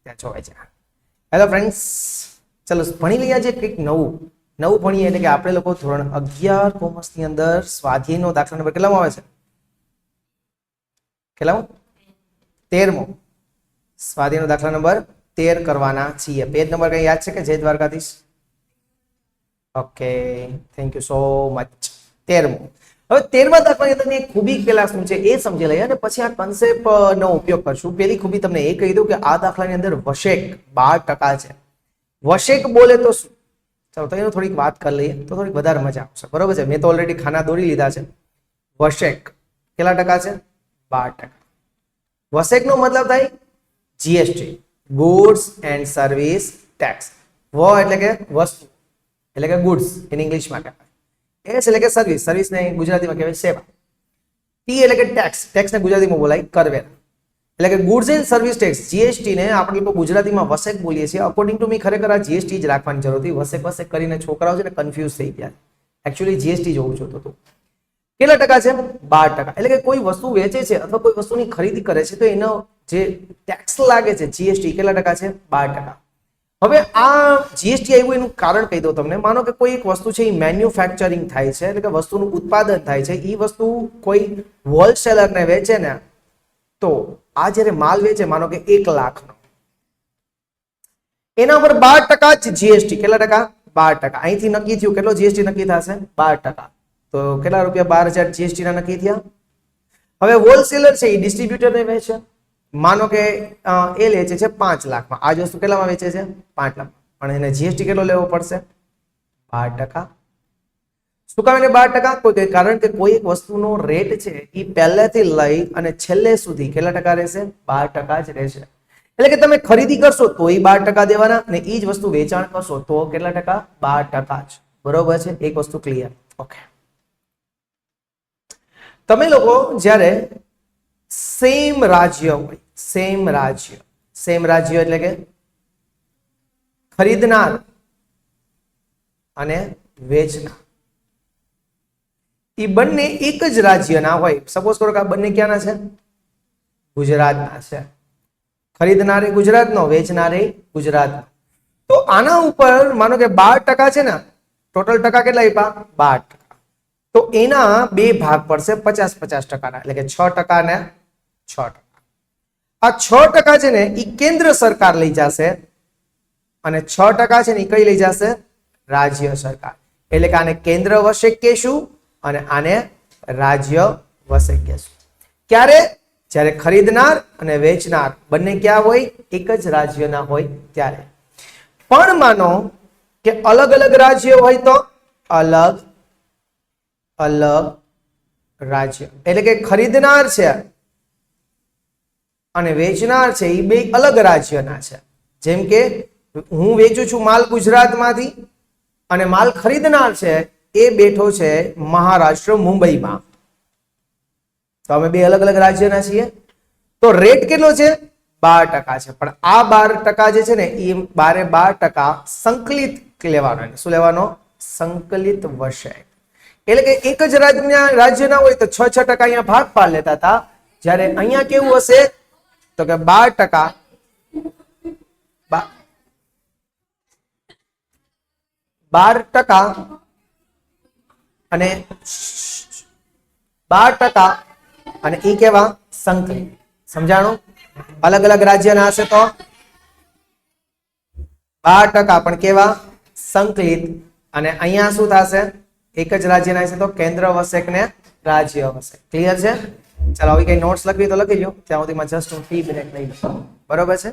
ત્યાં જોવાય છે. હેલો ફ્રેન્ડ્સ, ચલો ભણી લઈએ આજે કંઈક નવું ભણીએ. એટલે કે આપણે લોકો ધોરણ 11 કોમર્સની અંદર સ્વાધ્યાયનો દાખલા નંબર કેટલામાં આવે છે? કેટલામો? 13મો. સ્વાધ્યાયનો દાખલા નંબર 13 કરવાના છીએ. પેજ નંબર કઈ યાદ છે કે જય Dwarkadhish? Okay, thank you so much. 13મો. હવે 13મા દાખલાની અંદર એક ખૂબી પેલા શું છે એ સમજી લઈએ અને પછી આ કન્સેપ્ટ નો ઉપયોગ કરશું. પેલી ખૂબી તમને એ કહી દઉં કે આ દાખલાની અંદર વશેક 12% છે. વશેક બોલે તો શું? ચાલો તો એનો થોડીક વાત કરી લઈએ તો થોડીક વધારે મજા આવશે. બરોબર છે? મેં તો ઓલરેડી ખાના દોરી લીધા છે. વશેક કેટલા ટકા છે? 12%. વશેક નો મતલબ થાય GST, goods and service tax. વ એટલે કે વસ્તુ એટલે કે ગુડ્સ ઇન ઇંગ્લિશમાં કહેવાય. એસ એટલે કે સર્વિસ, સર્વિસને ગુજરાતીમાં કહેવાય સેવા. ટી એટલે કે ટેક્સ, ટેક્સને ગુજરાતીમાં બોલાય કરવેરા. એટલે કે goods and service tax, GST ને આપણે લોકો ગુજરાતીમાં વસેક બોલીએ છીએ. અકોર્ડિંગ ટુ મી ખરેખર આ જીએસટી જ રાખવાની જરૂર હતી. વસેક કરીને છોકરાઓ છે ને કન્ફ્યુઝ થઈ ગયા. એકચ્યુઅલી જીએસટી જોવું જોતું હતું. કેટલા ટકા છે? 12%. એટલે કે કોઈ વસ્તુ વેચે છે અથવા કોઈ વસ્તુની ખરીદી કરે છે તો એનો જે ટેક્સ લાગે છે જીએસટી કેટલા ટકા છે? 12%. હવે આ જીએસટી આવ્યું એનું કારણ કહી દઉં તમને. માનો કે કોઈ એક વસ્તુ છે એ મેન્યુફેક્ચરિંગ થાય છે, એટલે કે વસ્તુનું ઉત્પાદન થાય છે. એ વસ્તુ કોઈ હોલસેલરને વેચે ને તો આ જ્યારે માલ વેચે માનો કે 1 લાખનો, એના પર 12% જ જીએસટી. કેટલા ટકા? 12%. અહીંથી નક્કી થયું કેટલો જીએસટી નક્કી થશે? 12%. તો કેટલા રૂપિયા? 12,000 જીએસટી ના નક્કી થયા. હવે હોલસેલર છે એ ડિસ્ટ્રીબ્યુટરને વેચે. માનો કે એ વેચે છે 5 લાખમાં. આ વસ્તુ કેટલામાં વેચે છે? 5 લાખ. પણ એને જીએસટી કેટલો લેવો પડશે? 12%. શું કામ એને 12%? કોઈ કારણ કે કોઈ એક વસ્તુનો રેટ છે એ પહેલેથી લઈ અને છેલ્લે સુધી કેટલા ટકા રહેશે? 12% જ રહેશે. એટલે કે તમે ખરીદી કરશો તો એ 12% દેવાના અને એ જ વસ્તુ વેચાણ કરશો તો કેટલા ટકા? 12% જ. બરોબર છે? એક વસ્તુ ક્લિયર. ઓકે. તમે લોકો જ્યારે સેમ રાજ્ય હોય, સેમ રાજ્ય એટલે કે ખરીદનાર અને વેચનાર એ બંને એક જ રાજ્યના હોય. સપોઝ કરો કે આ બંને ક્યાંના છે? ગુજરાતના છે. ખરીદનારે ગુજરાતનો, વેચનારે ગુજરાતનો. તો આના ઉપર માનો કે 12% છે ને, ટોટલ ટકા કેટલા આપ્યા? 12%. તો એના બે ભાગ પડશે 50-50%ના, એટલે કે 6% ને 6%. આ 6% છે ને એ કેન્દ્ર સરકાર લઈ જશે અને 6% છે ને એ કઈ લઈ જશે? રાજ્ય સરકાર. એટલે કે આને કેન્દ્ર વશેક કહેશું અને આને રાજ્ય વશેક કહેશું. ક્યારે? જ્યારે ખરીદનાર અને વેચનાર બંને ક્યાં હોય? એક જ રાજ્યના હોય ત્યારે. પણ માનો કે અલગ અલગ રાજ્ય હોય તો અલગ રાજ્ય. એટલે કે ખરીદનાર છે અને વેચનાર છે એ બે અલગ રાજ્યના છે. જેમ કે હું વેચું છું માલ ગુજરાતમાંથી અને માલ ખરીદનાર છે એ બેઠો છે મહારાષ્ટ્ર મુંબઈમાં. તો અમે બે અલગ અલગ રાજ્યના છીએ. તો રેટ કેટલો છે? 12% છે. પણ આ 12% જે છે ને એ 12% સંકલિત લેવાનો. શું લેવાનો? સંકલિત વશેક. એટલે કે એક જ રાજ્યના હોય તો 6% અહીંયા ભાગ પાડ લેતા હતા. જ્યારે અહીંયા કેવું હશે તો કે 12% અને 12% અને ઈ કેવા? સંકલિત. સમજાણું? અલગ અલગ રાજ્યના હશે તો 12% પણ કેવા? સંકલિત. અને અહીંયા શું થશે? એક જ રાજ્યના હશે તો કેન્દ્ર વશેક ને રાજ્ય વશેક. ક્લિયર છે? ચાલો હવે કઈ નોટ્સ લખવી તો લખી લો. ત્યાં સુધીમાં જસ્ટ હું ટી બ્રેક લઈ લઉં. બરોબર છે?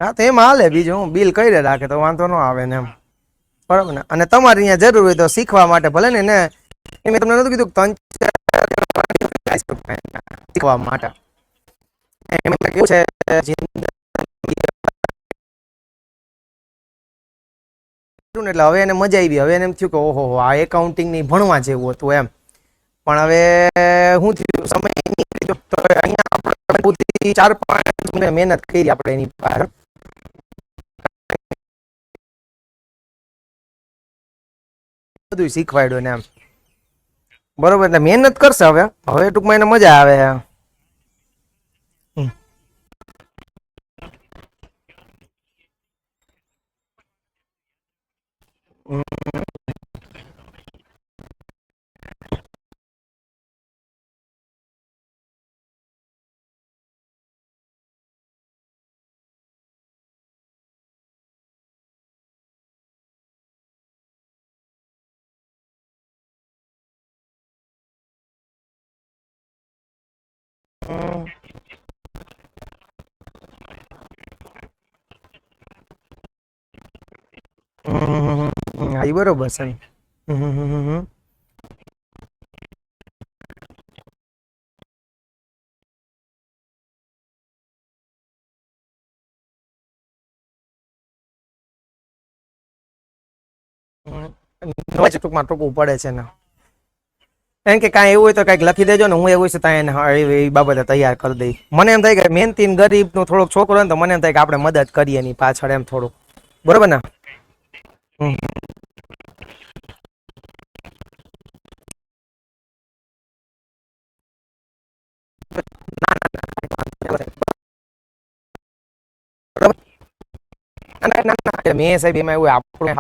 હા તો એમાં હાલે, બીજું હું બિલ કરી રાખે તો વાંધો ન આવે ને એમ, બરાબર ને. અને તમારે અહીંયા જરૂર હોય તો શીખવા માટે ભલે ને મેં તમને નતું કીધું 3-4 શીખવા માટે એમાં કેવું છે, એટલે હવે એને મજા આવી. હવે એને એમ થયું કે ઓહો આ એકાઉન્ટિંગ ની ભણવા જેવું હતું એમ. પણ હવે શું થયું, સમય અહીંયા આપણે 4-5 મહેનત કરી આપણે એની પાસે, બધું શીખવાડ્યું ને એમ, બરોબર. એટલે મહેનત કરશે હવે, ટૂંકમાં એને મજા આવે. હમ. હા એ બરોબર છે. ટૂંકમાં ટૂંકવું પડે છે ને, એમ કે કાંઈ એવું હોય તો કંઈક લખી દેજો ને, હું એવું છે ત્યાં એ બાબતે તૈયાર કરી દઈ. મને એમ થાય કે મહેનતી ગરીબ નો થોડોક છોકરો હોય ને તો મને એમ થાય કે આપણે મદદ કરીએ એની પાછળ એમ થોડું, બરોબર ને. હમ. મેં સાહેબ એમાં એવું આપણે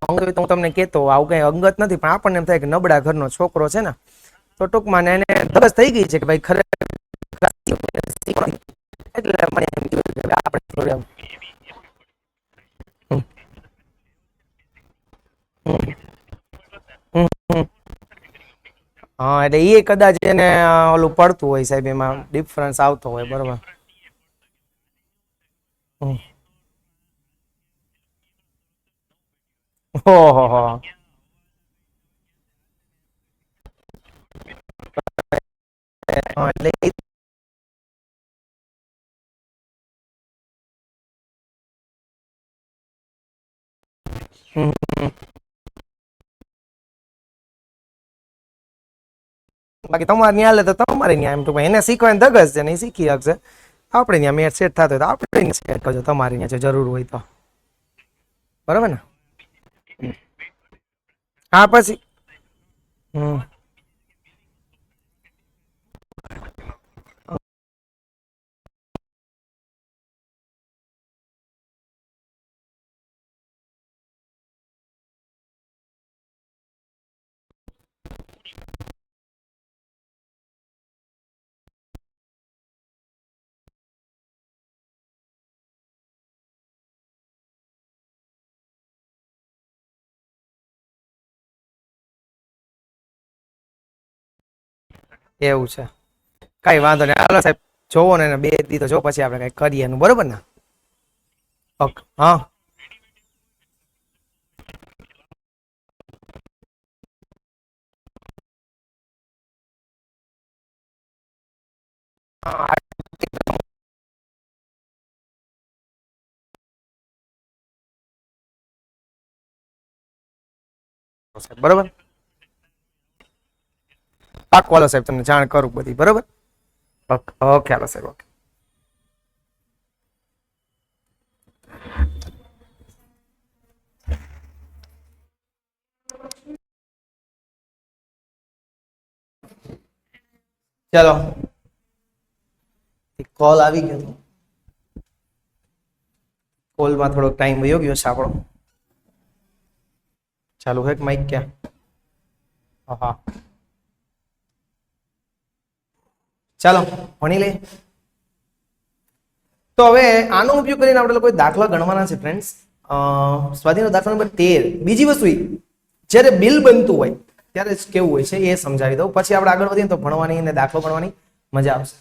અંગત, હું તમને કહેતો આવું કઈ અંગત નથી, પણ આપણને એમ થાય કે નબળા ઘરનો છોકરો છે ને, તો ટૂંકમાં એને ધબસ થઈ ગઈ છે કે ભાઈ ખરેખર એટલે મને એમ થયું કે આપણે થોડું એમ. હમ, હમ, હમ. હા એટલે એ કદાચ એને ઓલું પડતું હોય સાહેબ, એમાં ડિફરન્સ આવતો હોય, બરોબર. હમ. ઓહો. એટલે બાકી તમારે ન્યા લે તો તમારે ન્યા, એમ તો એને શીખવાની ધગસ છે ને એ શીખી શકશે. આપણે ત્યાં મેચ સેટ થતો હોય તો આપણે સેટ કરજો, તમારી ત્યાં જો જરૂર હોય તો, બરાબર ને. હા પછી હમ. એવું છે, કઈ વાંધો નહીં. હાલો સાહેબ જોવો ને, બે દી તો જો, પછી આપણે કઈ કરીએ એનું, બરોબર ને. ઓકે હા. બરોબર, પાક્કું. હાલો સાહેબ તમને જાણ કરું બધી, બરોબર. ઓકે ઓકે, હાલો સાહેબ ઓકે. ચલો, કોલ આવી ગયો, કોલમાં થોડોક ટાઈમ વયો ગયો છે આપણો. ચાલુ હે કે માઈક ક્યાં? હા, ચાલો ભણી લઈએ. તો હવે આનો ઉપયોગ કરીને આપણે કોઈ દાખલા ગણવાના છે ફ્રેન્ડ્સ. સ્વાધ્યાયનો દાખલા નંબર 13. બીજી વસ્તુ જ્યારે બિલ બનતું હોય ત્યારે કેવું હોય છે એ સમજાવી દઉં, પછી આપણે આગળ વધીએ તો ભણવાની અને દાખલો ગણવાની મજા આવશે.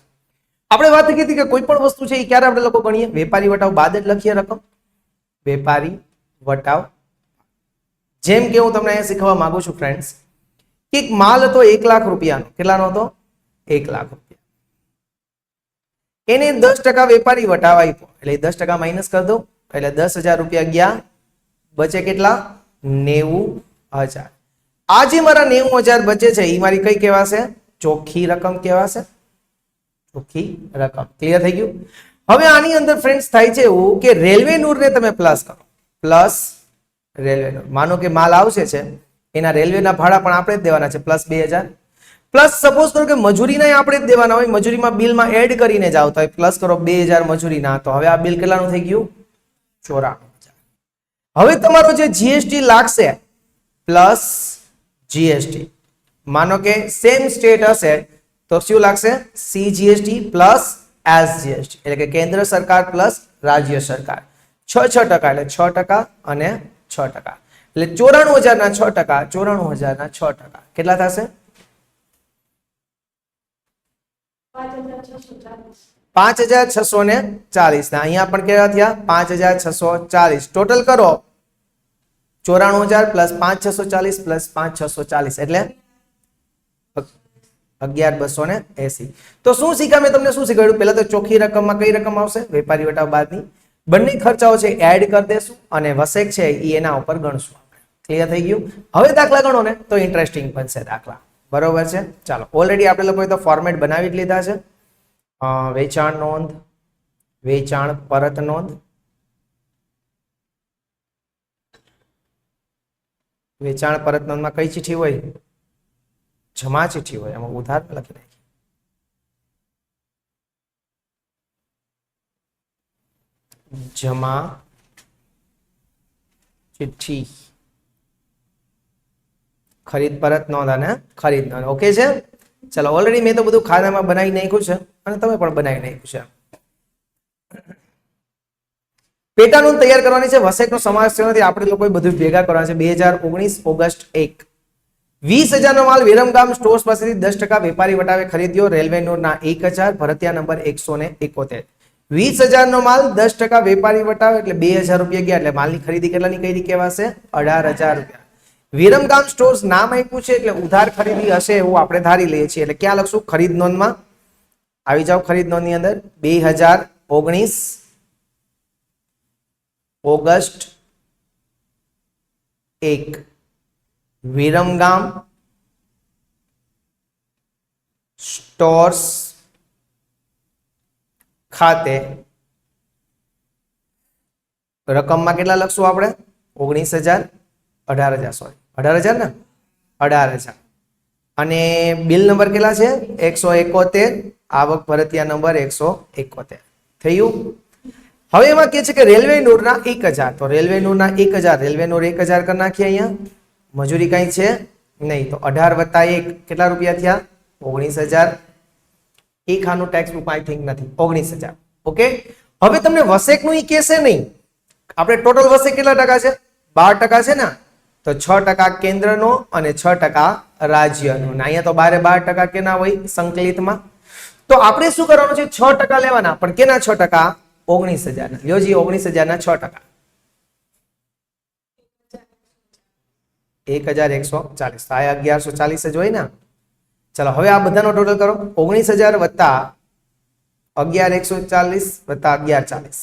આપણે વાત કરી હતી કે કોઈ પણ વસ્તુ છે એ ક્યારે આપણે લોકો ગણીએ? વેપારી વટાવ બાદ જ લખીએ રકમ. વેપારી વટાવ. જેમ કે હું તમને અહીંયા શીખવા માંગુ છું ફ્રેન્ડ્સ કે એક માલ હતો 1 લાખ રૂપિયાનો. કેટલાનો હતો? 1 લાખ રૂપિયા. એને 10% વેપારી વટાવ આપ્યો એટલે 10% માઇનસ કરી દો એટલે 10,000 રૂપિયા ગયા. બચે કેટલા? 90,000. આ જે મારા 90,000 બચે છે એ મારી કઈ કહેવાશે? ચોખ્ખી રકમ કહેવાશે. ચોખ્ખી રકમ. ક્લિયર થઈ ગયું? હવે આની અંદર ફ્રેન્ડ્સ થાય છે એવું કે રેલવે નૂરને તમે પ્લસ કરો. પ્લસ રેલવે નૂર. માનો કે માલ આવશે છે એના રેલવેના ભાડા પણ આપણે જ દેવાના છે પ્લસ 2,000. પ્લસ સપોઝ કરો કે મજૂરીના આપણે જ દેવાના હોય, મજૂરીમાં બિલમાં એડ કરીને જ આવતા હોય, પ્લસ કરો 2,000 મજૂરીના. તો હવે આ બિલ કેટલાનું થઈ ગયું? 94,000. હવે તમારો જે જીએસટી લાગશે પ્લસ જીએસટી. માનો કે સેમ સ્ટેટ હશે તો શું લાગશે? સીજીએસટી પ્લસ એસજીએસટી એટલે કે કેન્દ્ર સરકાર પ્લસ રાજ્ય સરકાર. 6% એટલે 6% અને 6%. એટલે 94,000 ના 6%, 94,000 ના 6%. કેટલા થશે? 5,640. અહીંયા પણ કેટલા થયા? 5,640. ટોટલ કરો 94,000 પ્લસ 5,640 પ્લસ 5,640 એટલે 11,280. તો શું શીખ્યા? મેં તમને શું શીખવાડ્યું? પહેલા તો ચોખ્ખી રકમમાં કઈ રકમ આવશે? વેપારી વટાવ બાદની. બંને ખર્ચાઓ છે એડ કરી દેશું અને વસેક છે એ એના ઉપર ગણશું. ક્લિયર થઈ ગયું? હવે દાખલા ગણો ને તો ઇન્ટરેસ્ટિંગ બનશે દાખલા. બરોબર છે? ચાલો, ઓલરેડી આપણે લોકોએ તો ફોર્મેટ બનાવી જ લીધા છે. વેચાણ નોંધ, વેચાણ પરત નોંધ, વેચાણ પરત નોંધમાં કઈ ચિઠ્ઠી હોય? જમા ચિઠ્ઠી હોય. એમાં ઉધાર લખી નાખી. જમા ચિઠ્ઠી. ખરીદ પરત નોંધ અને ખરીદ નોંધ. ઓકે છે? ચલો, ઓલરેડી મેં તો બધું ખાતામાં બનાવી નાખ્યું છે અને તમે પણ બનાવી નાખ્યું છે. પેટા નોંધ તૈયાર કરવાની છે. વસેકનો સમાવેશ થયો નથી. આપણે લોકોએ બધું ભેગા કરવાના છે. 2019 ઓગસ્ટ 1. 20,000 નો માલ વિરમગામ સ્ટોર્સ પાસેથી 10% વેપારી વટાવે ખરીદ્યો. રેલવે નોટના 1,000. ભરતિયા નંબર 171. 20,000 નો માલ 10% વેપારી વટાવે એટલે 2,000 રૂપિયા ગયા. એટલે માલની ખરીદી કેટલાની કરી કહેવાશે? 18,000 રૂપિયા. વિરમગામ સ્ટોર્સ નામ આપ્યું છે એટલે ઉધાર ખરીદી હશે એવું આપણે ધારી લઈએ છીએ. એટલે ક્યાં લખશું? ખરીદ નોંધમાં આવી જાવ. ખરીદ નોંધની અંદર 2019 ઓગસ્ટ 1 વિરમગામ સ્ટોર્સ ખાતે રકમમાં કેટલા લખશું આપણે? 19,000, 18,000 સોરી 18,000 ને 18,000. અને બિલ નંબર કેટલા છે? 171. આવક ભરતિયા નંબર 171. થયું? હવે એમાં કે છે કે રેલવે નૂરના 1,000. તો રેલવે નૂરના 1,000, રેલવે નૂર 1,000 કરી નાખીએ. અહીંયા મજૂરી કઈ છે નહીં તો 18 + 1 કેટલા રૂપિયા થયા? 19,000. એ ખાનું ટેક્સ બુક આઈ થિંક નથી. 19,000. ઓકે. હવે તમને વસેકનું ઈ કહેશે નહીં. આપણે ટોટલ વસેક કેટલા ટકા છે? 12% છે ને. તો 6% કેન્દ્રનો અને 6% રાજ્યનો. અહીંયા તો 12% કેના હોય? સંકલિતમાં. તો આપણે શું કરવાનું છે? 6% લેવાના. પણ કેના 6%? 19,000 ના. લ્યો જી, 19,000 ના 6%. 1,140. આ 1,140 જ હોય ને. ચલો, હવે આ બધાનો ટોટલ કરો. 19,000 વત્તા 1,140 વત્તા 1,140.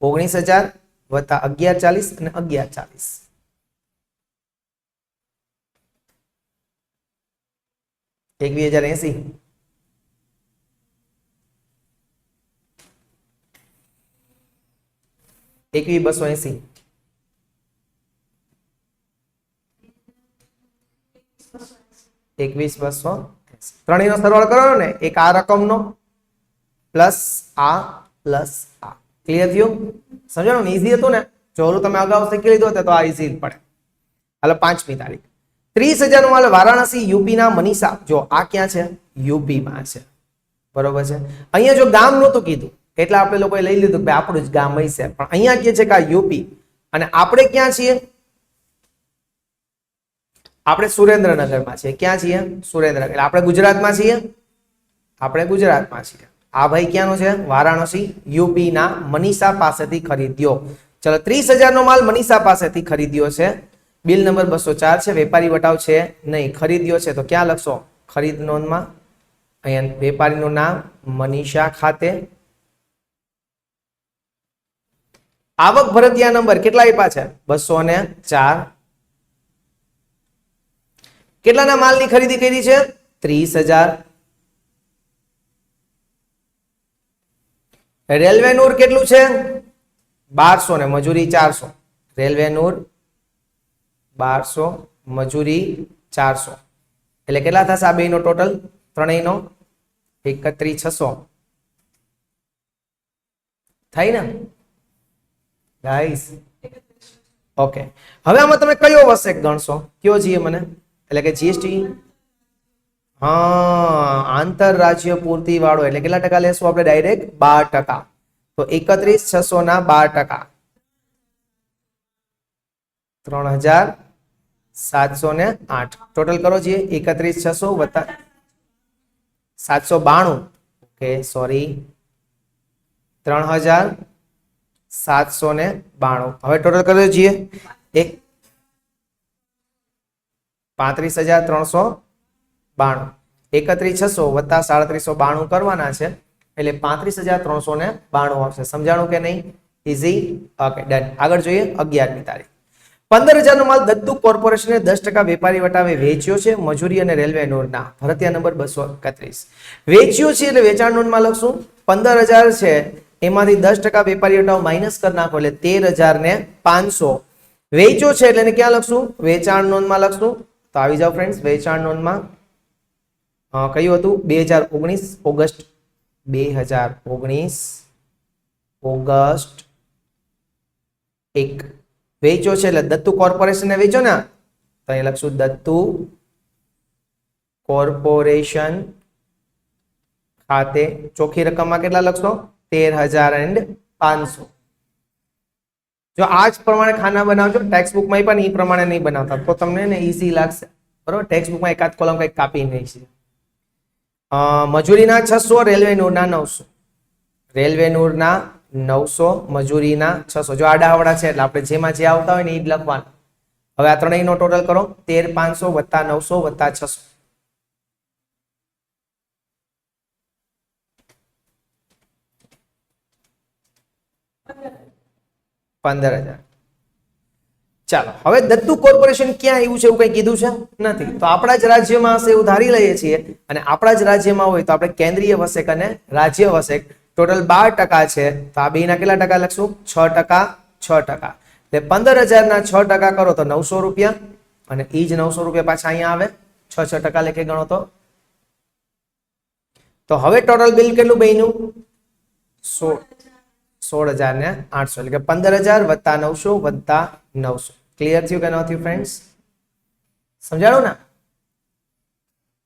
19,000 વત્તા 1,140 અને 1,140. 21,080. 21,280. 21,280. ત્રણેયનો સરવાળો કરવાનો ને. એક આ રકમનો પ્લસ આ પ્લસ આ. ક્લિયર થયું? સમજાણું ને? ઈઝી હતું ને? જો ઓલું તમે અગાઉ શીખી લીધું હતું તો આ ઈઝી પડે. હાલો, 5મી તારીખ 30,000 નો માલ વારાણસી યુપીના મનીષા. જો આ ક્યાં છે? યુપીમાં છે. બરોબર છે? અહીંયા જો ગામ નહોતું કીધું એટલે આપણે લોકોએ લઈ લીધું કે આપણું જ ગામ હશે. પણ અહીંયા કે છે કે આ યુપી અને આપણે ક્યાં છીએ? આપણે સુરેન્દ્રનગરમાં છીએ. ક્યાં છીએ? સુરેન્દ્રનગર. એટલે આપણે ગુજરાતમાં છીએ. આપણે ગુજરાતમાં છીએ. આ ભાઈ ક્યાંનો છે? વારાણસી યુપી ના મનીષા પાસેથી ખરીદ્યો. ચલો 30,000 નો માલ મનીષા પાસેથી ખરીદ્યો છે. બિલ નંબર 204 છે. વેપારી વટાવ છે નહીં, ખરીદ્યો છે તો ક્યાં લખશો? ખરીદ નોંધમાં. અહીંયા વેપારીનું નામ મનીષા ખાતે. આવક ભરતિયા નંબર કેટલા આપ્યા છે? 204. કેટલાના માલની ખરીદી કરી છે? 30,000. રેલવે નૂર કેટલું છે? 1200 ને મજૂરી 400. રેલવે નૂર 1200 મજૂરી 400 એટલે કેટલા થશે આ બેનો ટોટલ? ત્રણેયનો 31,600 થાય ને ગાઈસ? ઓકે, હવે આમાં તમે કયો વસેક ગણશો? કયો જીએ મને? એટલે કે જીએસટી, હા, આંતરરાજ્ય પૂર્તિ વાળો એટલે કેટલા ટકા લેશું આપણે? ડાયરેક્ટ 12%. તો 31,600 ના 12%, 3,708. ટોટલ કરો જીએ 31,600 વત્તા 792. Okay, sorry, 3,792. હવે ટોટલ કરો જીએ 35,392. 31,600 વત્તા 3,792 કરવાના છે એટલે 35,392 આવશે. સમજાણું કે નહીં? ઇઝી. Okay, done. આગળ જોઈએ 11મી તારીખ. 15,000 નો માલ દત્તુ કોર્પોરેશને 10% વેપારી વટાવે વેચ્યો છે. મજૂરી અને રેલવે નોંધના ભરતિયા નંબર 231. વેચ્યો છે એટલે વેચાણ નોંધમાં લખશું. 15,000 છે એમાંથી 10% વેપારી વટાવ માઇનસ કરી નાખો એટલે 13,500. વેચ્યો છે એટલે એને ક્યાં લખશું? વેચાણ નોંધમાં લખશું. તો આવી જાઓ ફ્રેન્ડ્સ વેચાણ નોંધમાં. કયું હતું? 2019 ઓગસ્ટ 2019 ઓગસ્ટ 1. વેચ્યો છે એટલે દત્તુ કોર્પોરેશનને વેચો ને, તો અહીં લખશું દત્તુ કોર્પોરેશન ખાતે. ચોખ્ખી રકમમાં કેટલા લખશો? 13,500. જો આ જ પ્રમાણે ખાના બનાવજો ટેક્સ્ટ બુકમાં પણ એ પ્રમાણે નહીં બનાવતા તો તમને ને ઈઝી લાગશે. બરોબર, ટેક્સ્ટ બુકમાં એકાદ કોલમ કંઈક કાપી નહીં છે. મજૂરીના 600, રેલવે નૂરના 900. રેલવે નૂરના 900, મજૂરીના 600. જો આડાવડા છે એટલે આપણે જેમાં જે આવતા હોય ને એ જ લખવાનું. હવે આ ત્રણેયનો ટોટલ કરો. 13,500 વત્તા 900 વત્તા 600. 15,000. ચાલો, હવે દત્તુ કોર્પોરેશન ક્યાં આવ્યું છે એવું કઈ કીધું છે નથી. તો આપણા જ રાજ્યમાં હશે એવું ધારી લઈએ છીએ. અને આપણા જ રાજ્યમાં હોય તો આપણે કેન્દ્રીય વસેક અને રાજ્ય વસેક ટોટલ 12% છે. તો આ બેના કેટલા ટકા લખશું? 6%, 6%. એટલે 15,000 ના 6% કરો તો 900 રૂપિયા અને ઈ જ 900 રૂપિયા પાછા અહીંયા આવે. 6% લેખે ગણો તો હવે ટોટલ બિલ કેટલું બન્યું? 16,800 એટલે કે 15,000 વત્તા 900 વત્તા 900. ક્લિયર થયું કે ન થયું ફ્રેન્ડ્સ? સમજાણું ને?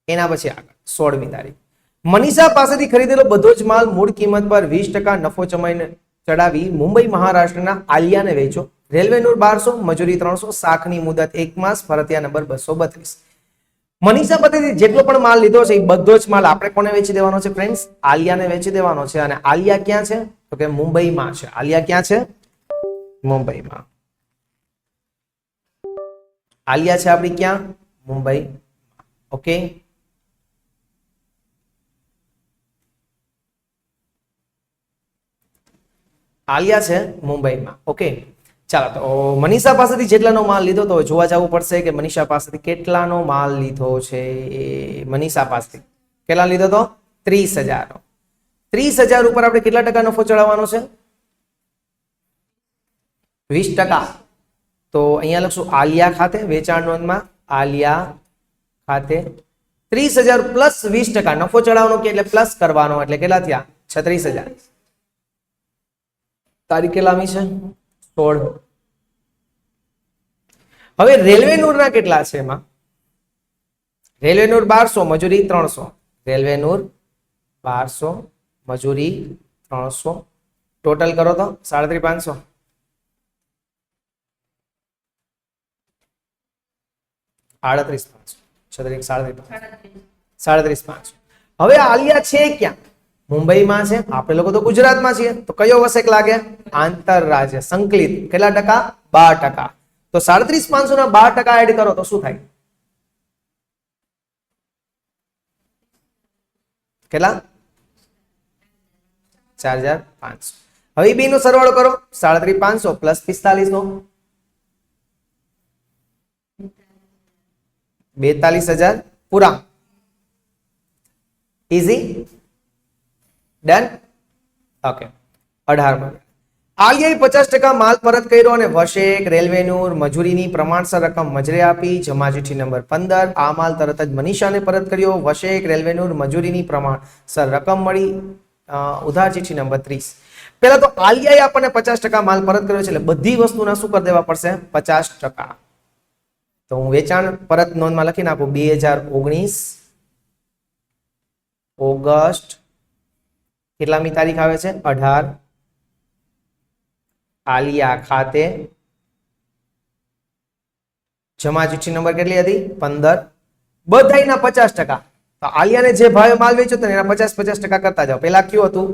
એના પછી આગળ 16મી તારીખ. મનીષા પાસેથી ખરીદેલો બધો જ માલ મૂળ કિંમત પર 20% નફો ચડાવી મુંબઈ મહારાષ્ટ્રના આલિયાને વેચો. રેલવે નૂર 1200, મજૂરી 300, શાખની મુદત 1 માસ, ફરતિયા નંબર 232. મનીષા પાસેથી જેટલો પણ માલ લીધો છે એ બધો જ માલ આપણે કોને વેચી દેવાનો છે ફ્રેન્ડ્સ? આલિયાને વેચી દેવાનો છે. અને આલિયા ક્યાં છે? તો કે મુંબઈમાં છે. આલિયા ક્યાં છે? મુંબઈમાં. આલિયા છે આપણી ક્યાં? મુંબઈ. ઓકે, આલિયા છે મુંબઈમાં. ઓકે, ચાલો. તો મનીષા પાસેથી જેટલાનો માલ લીધો તો જોવા જવું પડશે કે મનીષા પાસેથી કેટલાનો માલ લીધો છે. મનીષા પાસેથી કેટલા લીધો તો? 30,000 નો. 30,000 ઉપર આપણે કેટલા ટકા નફો ચડાવવાનો છે? 20%. તો અહીંયા લખશું આલિયા ખાતે. વેચાણ નોંધમાં આલિયા ખાતે 30,000 પ્લસ 20% નફો ચડાવવાનો કે એટલે પ્લસ કરવાનો એટલે કેટલા થયા? 36,000. તારીખ કેટલામી છે? 16. હવે રેલવે નૂરના કેટલા છે એમાં? રેલવે નૂર 1200, મજૂરી 300. રેલવે નૂર 1200, મજૂરી 300. ટોટલ કરો તો 3,500. 38,500. 36,500. હવે આલિયા છે ક્યાં? મુંબઈમાં છે, આપણે લોકો તો ગુજરાતમાં છીએ, તો કયો વસેક લાગે? આંતરરાજ્ય સંકલિત. કેટલા ટકા? 12%. તો 37,500 ના 12% એડ કરો તો શું થાય? કેટલા? 4,500. હવે બે નો સરવાળો કરો. 37,500 પ્લસ 4500 42,000 પૂરા. Easy done. ઓકે 18. આલિયાએ 50% માલ પરત કર્યો અને વશેક રેલવેનું મજૂરીની પ્રમાણસર રકમ મજરે આપી. જમા ચિઠ્ઠી નંબર 15. આ માલ તરત જ મનીષાને પરત કર્યો. વશેક રેલવેનું મજૂરીની પ્રમાણસર રકમ મળી. ઉધાર ચિઠ્ઠી નંબર 30. પહેલા તો આલિયાએ આપણને 50% માલ પરત કર્યો છે, એટલે બધી વસ્તુના શું કરી દેવા પડશે? 50%. તો હું વેચાણ પરત નોંધમાં લખી નાખું 2019 ઓગસ્ટ. કેટલામી તારીખ આવે છે? 18. આલિયા ખાતે જમા ચિઠ્ઠી નંબર કેટલી હતી? 15. બધાયના 50%. તો આલિયાને જે ભાવે માલ વેચ્યો હતો એના 50% કરતા જાઓ. પેલા કયું હતું?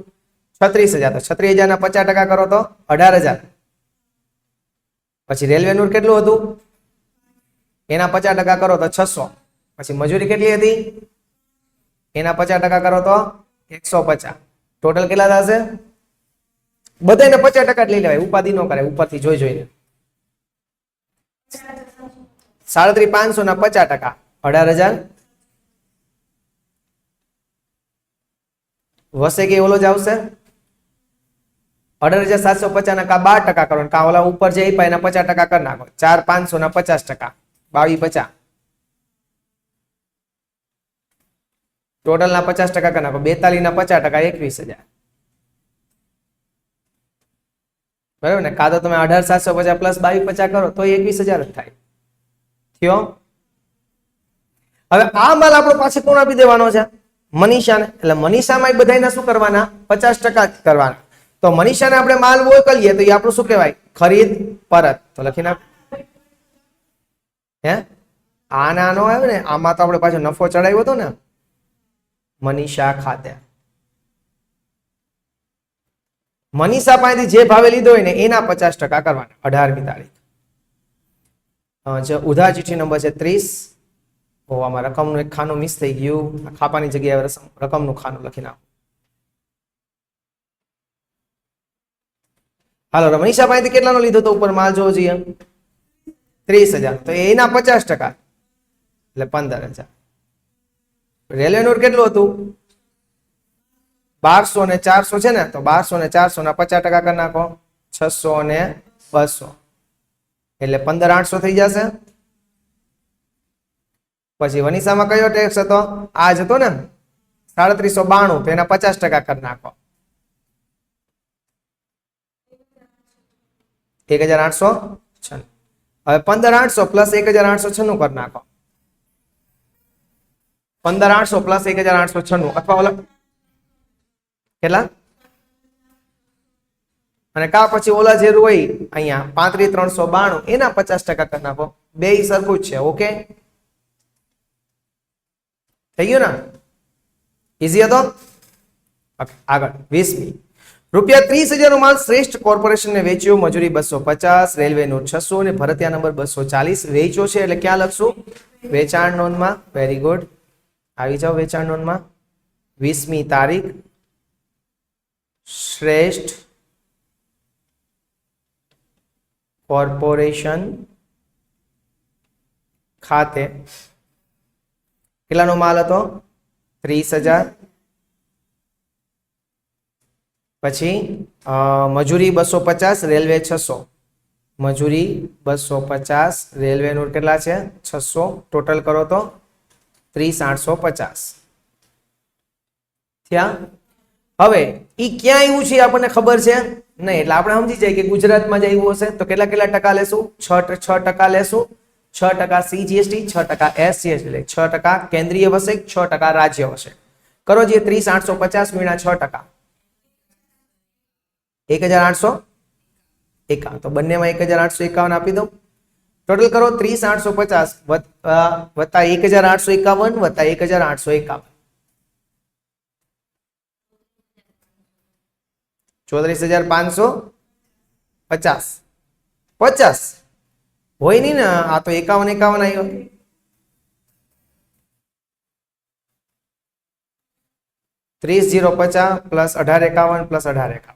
36,000. તો 36,000 ના 50% કરો તો 18,000. પછી રેલવેનું કેટલું હતું? એના 50% કરો તો 600. પછી મજૂરી કેટલી હતી? એના 50% કરો તો 150. ટોટલ કેટલા થશે? બધાને 50% લઈ લેવાય, ઉપાધિ ન કરે, ઉપરથી જોઈ જોઈને. 37,500 ના 50% 18,000. વસે કે ઓલો જ આવશે 18,750 ના કા 12% કરો, કા ઓલા ઉપર જે આપ્યા એના 50% કરી નાખો. 4,500 ના 50%, 22,50. ટોટલ ના 50% કરી નાખો. 42 ના 50% 21,000. બરાબર ને? કા તો તમે 18,750 પ્લસ 22,50 કરો તો 21,000 જ થાય. થયો? હવે આ માલ આપણો પાછો કોણ આપી દેવાનો છે? મનીષાને. એટલે મનીષામાં બધાયના શું કરવાના? 50% જ કરવાના. તો મનીષાને આપણે માલ મોકલીએ તો એ આપણું શું કહેવાય? ખરીદ પરત. તો લખી નાખ. હે આ નાનો આવે ને, આમાં તો આપણે પાછો નફો ચડાવ્યો હતો ને. મનીષા ખાતે મનીષા પાસેથી જે ભાવે લીધો હોય ને એના 50% કરવાના. 18મી તારીખ. ઉધાર ચિઠ્ઠી નંબર છે 30. આમાં રકમનું એક ખાનું મિસ થઈ ગયું. ખાપાની જગ્યાએ રકમનું ખાનું લખી નાખો. હાલો, મનીષા પાસેથી કેટલાનો લીધો તો ઉપર માલ જોવો જોઈએ? 30,000. તો એના 50% એટલે 15,000. રેલવેનું કેટલું હતું? 1200 ને 400 છે ને, તો 1200 ને 400 ના 50% કરી નાખો. 600 ને 200 એટલે 15,800 થઈ જશે. પછી વનિષામાં કયો ટેક્સ હતો? આ જ હતો ને 3,392. તો એના 50% કરી નાખો. 1,896. હવે 15,800 પ્લસ 1,896 કરી નાખો. 15,800 પ્લસ 1,896 અથવા ઓલા કેટલા? અને કા પછી ઓલા જે હોય અહીંયા 35,392 એના 50% કરી નાખો. બે સરખું જ છે. ઓકે, થઈ ગયું ને? ઈઝી હતો. આગળ 20મી. રૂપિયા 30,000 નો માલ શ્રેષ્ઠ કોર્પોરેશનને વેચ્યો. મજૂરી 250. રેલવે નોટ 600 અને ભરતિયા નંબર 240. વેચ્યો છે એટલે ક્યાં લખશું? વેચાણ નોંધમાં. વેરી ગુડ, આવી જાઓ વેચાણ નોંધમાં. 20મી તારીખ. શ્રેષ્ઠ કોર્પોરેશન ખાતે કેટલાનો માલ હતો? 30,000. પછી મજૂરી 250, રેલવે 600. મજૂરી 250, રેલવે નોટ કેટલા છે? 600. ટોટલ કરો તો 30,850 થયા. હવે ઈ ક્યાં આવ્યું છે આપણને ખબર છે નહીં, એટલે આપણે સમજી જાય કે ગુજરાતમાં જ આવ્યું હશે. તો કેટલા કેટલા ટકા લેશું? 6% લેશું. 6% CGST, 6% SGST, એટલે 6% કેન્દ્રીય વસેક, 6% રાજ્ય વસેક. કરો જે 30,850 ગુણ્યા 6%, 1,851. તો બંનેમાં 1,851 આપી દો. ટોટલ કરો 30,850 વત્તા 1,851 વત્તા 1,851. 34,550 50 હોય નહીં ને, આ તો 51 આવ્યો. 30,050 પ્લસ 18,51 પ્લસ 18,51.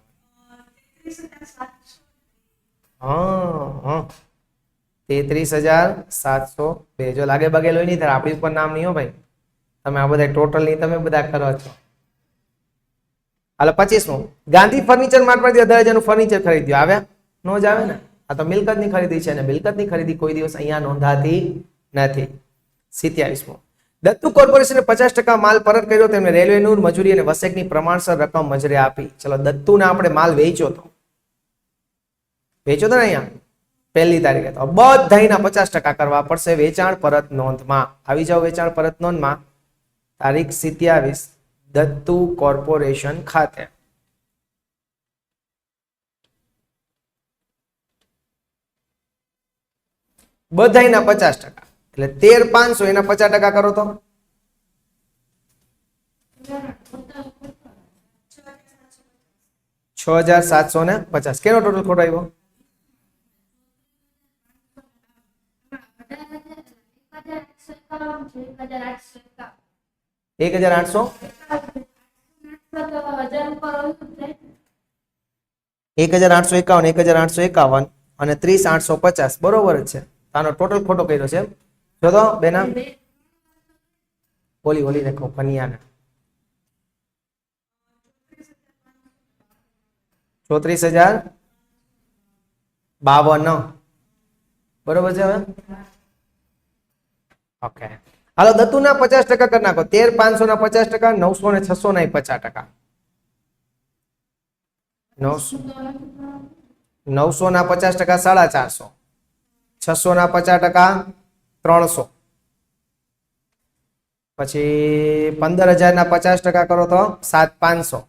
હા 33,702. જો લાગે બગે લોહી નહીં થાય, આપણી ઉપર નામ નહીં હો ભાઈ. તમે આ બધા ટોટલ નહીં તમે બધા કરો છો. હાલો 25મો, ગાંધી ફર્નિચર માર્ટમાંથી 18,000 નું ફર્નિચર ખરીદ્યું. આવ્યા? નો જ આવે ને. આ તો મિલકતની ખરીદી છે, અને મિલકતની ખરીદી કોઈ દિવસ અહીંયા નોંધાતી નથી. 27મો, દત્તુ કોર્પોરેશને 50% માલ પરત કર્યો. તેમને રેલવેનું મજૂરી અને વસેકની પ્રમાણસર રકમ મજરે આપી. ચલો, દત્તુને આપણે માલ વેચ્યો તો ને અહીંયા 1લી તારીખે, તો બધાયના 50% કરવા પડશે વેચાણ પરત નોંધમાં. આવી જાવ વેચાણ પરત નોંધમાં, તારીખ 27 દત્તુ કોર્પોરેશન ખાતે. બધાયના 50%, એટલે 13,500 એના 50% કરો તો 6,750. કેનો ટોટલ ખોટો આવ્યો? 1,800 1,851 અને 30,850 બરોબર જ છે. આનો ટોટલ ખોટો કર્યો છે. જો તો બેના ઓલી દેખો કન્યાને 34,052 બરોબર છે. હવે ઓકે, હાલો દત્તુના 50% કરી નાખો. 13,500 ના 50%, 900 ને 600 ના 50%. 900 ના 50% 450, 600 ના 50% 300, પછી 15,000 ના 50% કરો તો 7,500,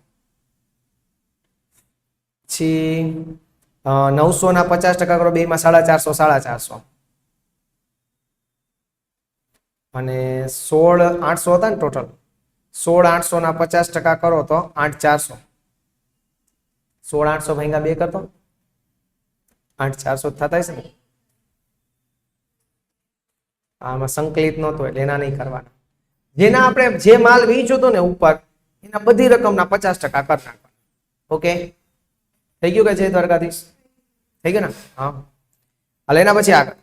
પછી 900 ના 50% કરો, બેમાં 450 અને 16,800 હતા ને ટોટલ. 16,800 ના 50% કરો તો 8,400. 16,800 ભાગ્યા 2 કરતો 8,400 થતા હશે ને. આમાં સંકલિત નહોતો એટલે એના નહીં કરવાના. જેના આપણે જે માલ વેચ્યો હતો ને ઉપર, એના બધી રકમના 50% કરી નાખવાના. ઓકે, થઈ ગયું કે છે દ્વારકાધીશ? થઈ ગયું ને? હા. હાલ એના પછી આગળ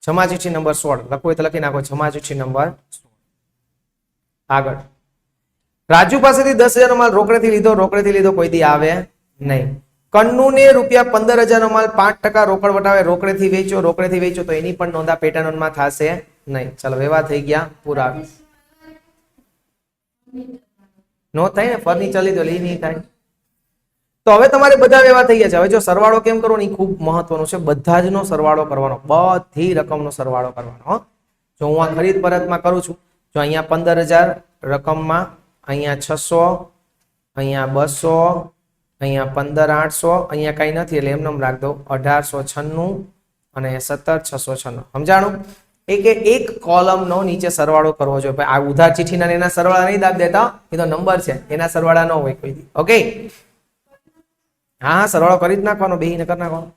જમા ચિઠ્ઠી નંબર 16 લખવું હોય તો લખી નાખો. જમા ચિઠ્ઠી નંબર 16. આગળ રાજુ પાસેથી 10,000 નો માલ રોકડેથી લીધો કોઈ દી આવે નહીં. કન્નુને ₹15,000 નો માલ 5% રોકડ વટાવે રોકડેથી વેચો તો એની પણ નોંધા પેટા નોંધમાં થશે નહીં. ચલો, વેવા થઈ ગયા પૂરા. નો થાય ને, ફર્નિચર લીધો લી નહીં થાય. તો હવે તમારે બધા વેવા થઈ ગયા છે. હવે જો સરવાળો કેમ કરવો ને એ ખૂબ મહત્વનું છે. બધા જ નો સરવાળો કરવાનો, બધી રકમનો સરવાળો કરવાનો. જો હું આ ખરીદ પરતમાં કરું છું, જો અહીંયા 15,000 રકમમાં, અહીંયા 600, અહીંયા 200, અહીંયા 15,800, અહીંયા કઈ નથી એટલે એમને રાખ દો 1,896 અને 17,696. સમજાણું? એક કોલમનો નીચે સરવાળો કરવો જોઈએ. આ ઉધાર ચિઠ્ઠીના એના સરવાળા નહીં દાબ દેતા, એ તો નંબર છે, એના સરવાળા ન હોય કોઈ દી. ઓકે, હા સરવાળો કરી જ નાખવાનો, બેહીને કરી નાખવાનો.